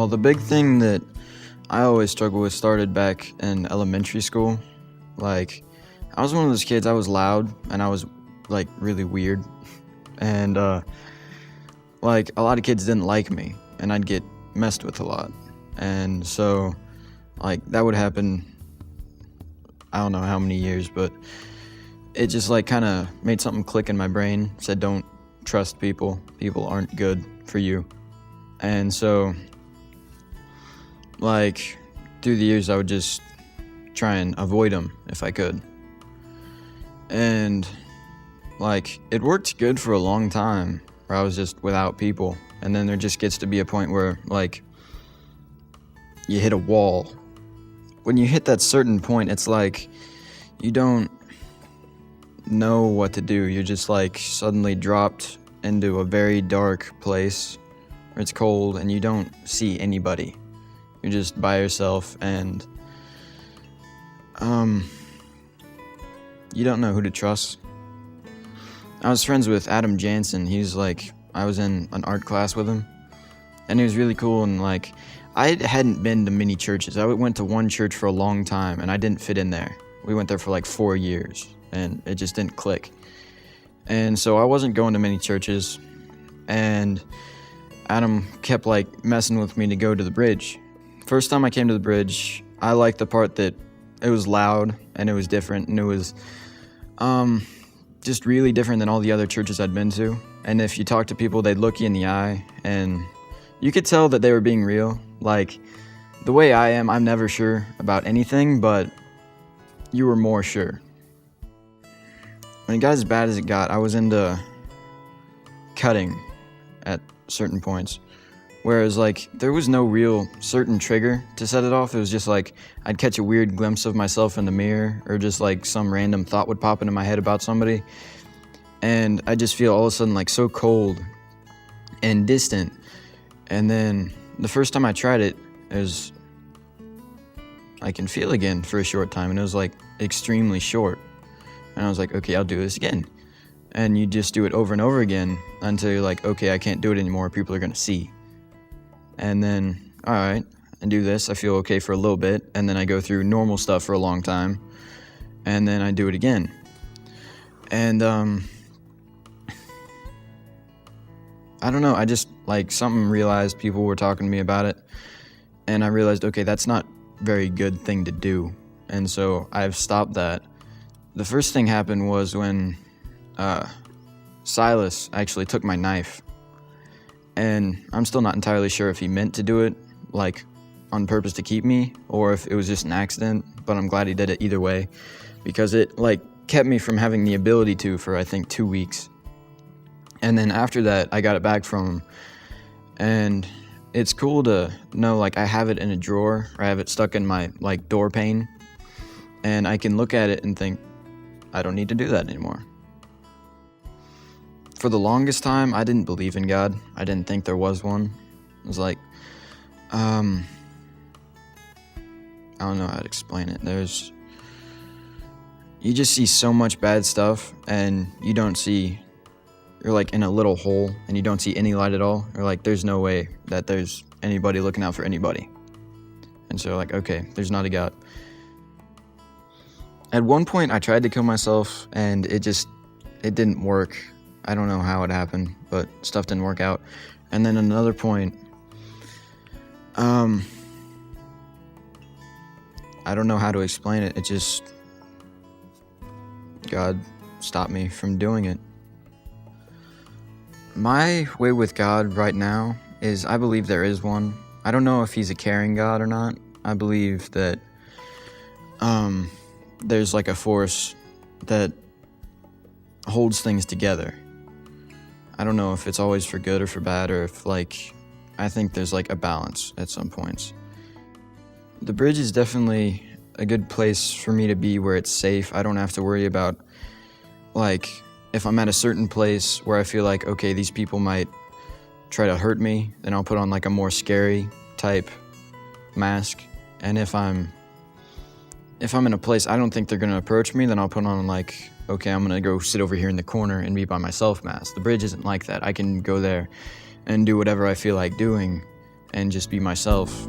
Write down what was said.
Well, the big thing that I always struggled with started back in elementary school. Like, I was one of those kids, I was loud and I was like really weird. And like a lot of kids didn't like me and I'd get messed with a lot. And so like that would happen, I don't know how many years, but it just like kind of made something click in my brain, said don't trust people. People aren't good for you. And so like through the years I would just try and avoid them if I could. And like it worked good for a long time where I was just without people. And then there just gets to be a point where like you hit a wall. When you hit that certain point, it's like you don't know what to do. You're just like suddenly dropped into a very dark place where it's cold and you don't see anybody. You're just by yourself and you don't know who to trust. I was friends with Adam Jansen. He's like, I was in an art class with him and he was really cool. And like, I hadn't been to many churches. I went to one church for a long time and I didn't fit in there. We went there for like 4 years and it just didn't click. And so I wasn't going to many churches and Adam kept like messing with me to go to the bridge. First time I came to the bridge, I liked the part that it was loud and it was different and it was just really different than all the other churches I'd been to. And if you talk to people, they'd look you in the eye and you could tell that they were being real. Like the way I am, I'm never sure about anything, but you were more sure. When it got as bad as it got, I was into cutting at certain points. Whereas like there was no real certain trigger to set it off. It was just like I'd catch a weird glimpse of myself in the mirror or just like some random thought would pop into my head about somebody. And I just feel all of a sudden like so cold and distant. And then the first time I tried it, I can feel again for a short time. And it was like extremely short. And I was like, okay, I'll do this again. And you just do it over and over again until you're like, okay, I can't do it anymore. People are going to see. And then, all right, I do this. I feel okay for a little bit. And then I go through normal stuff for a long time. And then I do it again. And I don't know. I just like something realized people were talking to me about it. And I realized, okay, that's not a very good thing to do. And so I've stopped that. The first thing happened was when Silas actually took my knife. And I'm still not entirely sure if he meant to do it, like, on purpose to keep me, or if it was just an accident, but I'm glad he did it either way, because it, like, kept me from having the ability to for, I think, 2 weeks. And then after that, I got it back from him, and it's cool to know, like, I have it in a drawer, or I have it stuck in my, like, door pane, and I can look at it and think, I don't need to do that anymore. For the longest time, I didn't believe in God. I didn't think there was one. It was like, I don't know how to explain it. You just see so much bad stuff and you're like in a little hole and you don't see any light at all. Or like, there's no way that there's anybody looking out for anybody. And so like, okay, there's not a God. At one point, I tried to kill myself and it didn't work. I don't know how it happened, but stuff didn't work out. And then another point, I don't know how to explain it. It just, God stopped me from doing it. My way with God right now is I believe there is one. I don't know if he's a caring God or not. I believe that there's like a force that holds things together. I don't know if it's always for good or for bad, or if like, I think there's like a balance at some points. The bridge is definitely a good place for me to be where it's safe. I don't have to worry about like, if I'm at a certain place where I feel like, okay, these people might try to hurt me, then I'll put on like a more scary type mask. And if I'm in a place I don't think they're gonna approach me, then I'll put on like, okay, I'm gonna go sit over here in the corner and be by myself mask. The bridge isn't like that. I can go there and do whatever I feel like doing and just be myself.